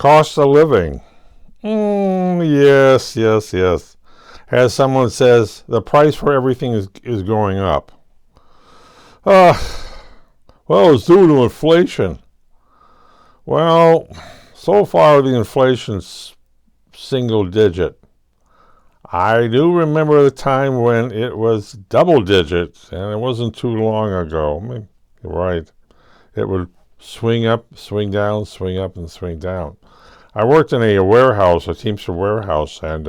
Cost of living. Yes, yes, yes. As someone says, the price for everything is going up. Uh, well, it's due to inflation. Well, so far the inflation's single digit. I do remember the time when it was double digits, and it wasn't too long ago. I mean, you're right. It would swing up, swing down, swing up, and swing down. I worked in a warehouse, a Teamster warehouse, and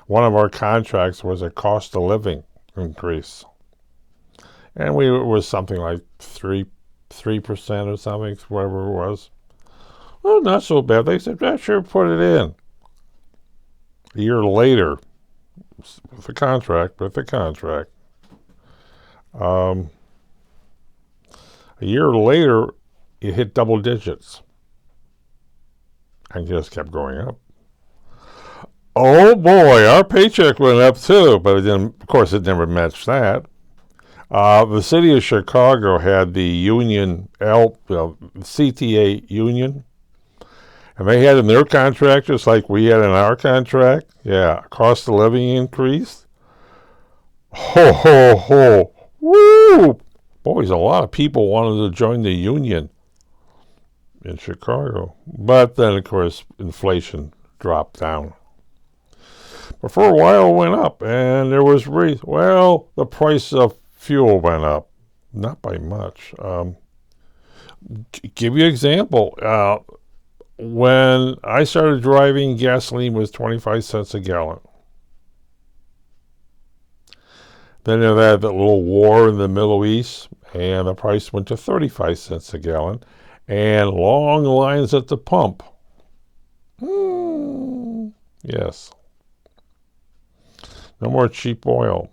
one of our contracts was a cost of living increase. And it was something like 3% or something, whatever it was. Well, not so bad. They said, yeah, sure, put it in. A year later, with the contract, a year later, it hit double digits and just kept going up. Oh boy, our paycheck went up too, but it didn't. Of course, it never matched that. The city of Chicago had the union, CTA union, and they had in their contract, just like we had in our contract. Yeah, cost of living increase. Ho, ho, ho. Woo! Boys, a lot of people wanted to join the union in Chicago. But then, of course, inflation dropped down. But for a while, it went up, and there was the price of fuel went up. Not by much. Give you an example. When I started driving, gasoline was 25 cents a gallon. Then they had that little war in the Middle East, and the price went to 35 cents a gallon, and long lines at the pump. Yes. No more cheap oil.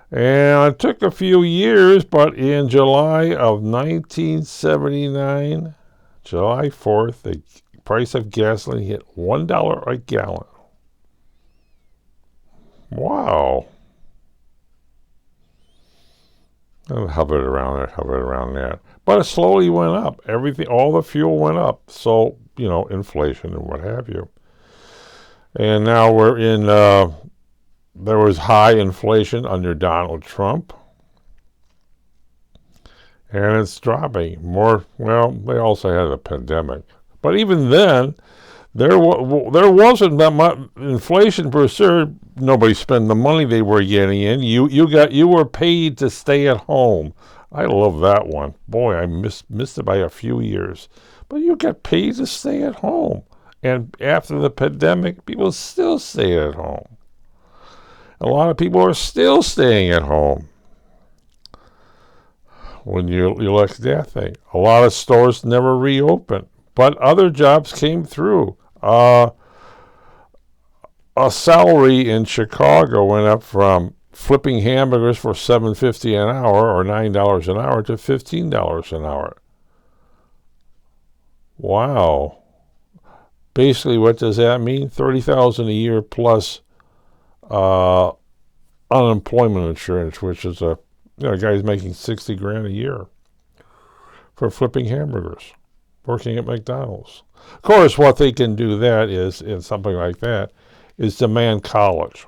And it took a few years, but in July of 1979, July 4th, the price of gasoline hit $1 a gallon. Wow. And hovered around that. But it slowly went up. All the fuel went up. So, inflation and what have you. And now we're in, there was high inflation under Donald Trump. And it's dropping more. Well, they also had a pandemic. But even then, there wasn't that much inflation per se. Nobody spent the money they were getting in. You were paid to stay at home. I love that one. Boy, I missed it by a few years. But you got paid to stay at home. And after the pandemic, people still stay at home. A lot of people are still staying at home. When you look at that thing, a lot of stores never reopened, but other jobs came through. A salary in Chicago went up from flipping hamburgers for $7.50 an hour or $9 an hour to $15 an hour. Wow. Basically, what does that mean? $30,000 a year plus unemployment insurance, which is a guy's making $60,000 a year for flipping hamburgers, working at McDonald's. Of course, what they can do that is, in something like that, is demand college.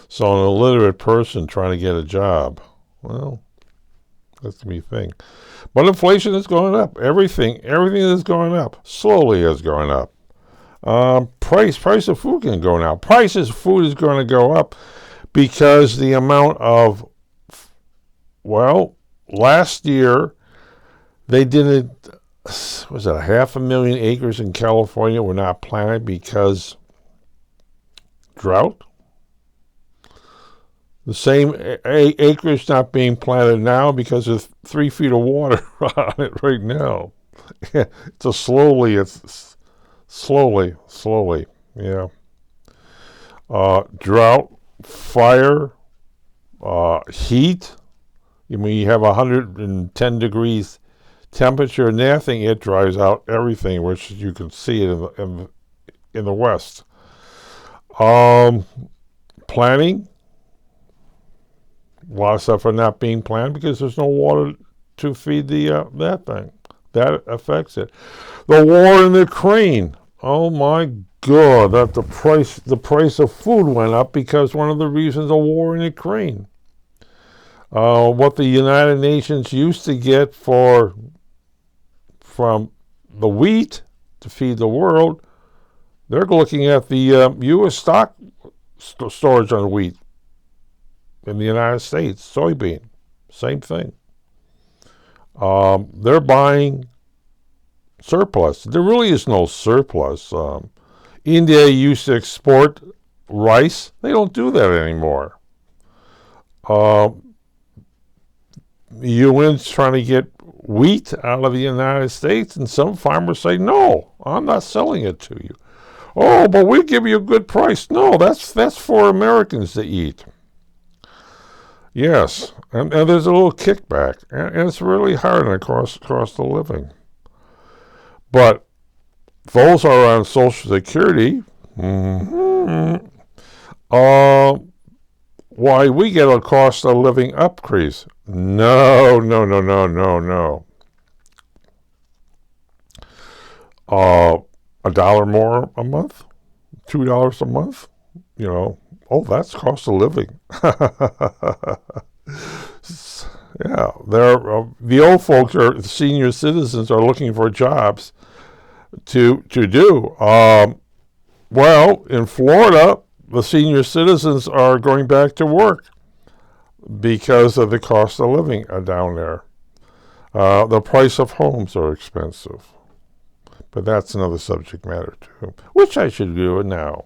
So an illiterate person trying to get a job, well, that's the thing. But inflation is going up. Everything is going up. Slowly is going up. Price of food can go now. Prices of food is going to go up because the amount of, last year they didn't, was it 500,000 acres in California were not planted because drought? The same acreage not being planted now because of 3 feet of water on it right now. It's slowly, yeah. Drought, fire, heat. You have 110 degrees temperature and that thing, it dries out everything, which you can see it in the West. Planting. A lot of stuff are not being planted because there's no water to feed that thing. that affects it. The war in Ukraine. Oh my God, that the price of food went up because one of the reasons of war in Ukraine. What the United Nations used to get from the wheat to feed the world, they're looking at the U.S. stock storage on wheat in the United States, soybean, same thing. They're buying surplus. There really is no surplus. India used to export rice. They don't do that anymore. The UN's trying to get wheat out of the United States, and some farmers say, no, I'm not selling it to you. Oh, but we give you a good price. No, that's for Americans to eat. Yes, and there's a little kickback, and it's really hard on cost of living. But those are on Social Security. Why we get a cost of living increase? No. $1 more a month, $2 a month. Oh, that's cost of living. Yeah, the old folks the senior citizens are looking for jobs to do. Well, in Florida, the senior citizens are going back to work because of the cost of living down there. The price of homes are expensive. But that's another subject matter too, which I should do now.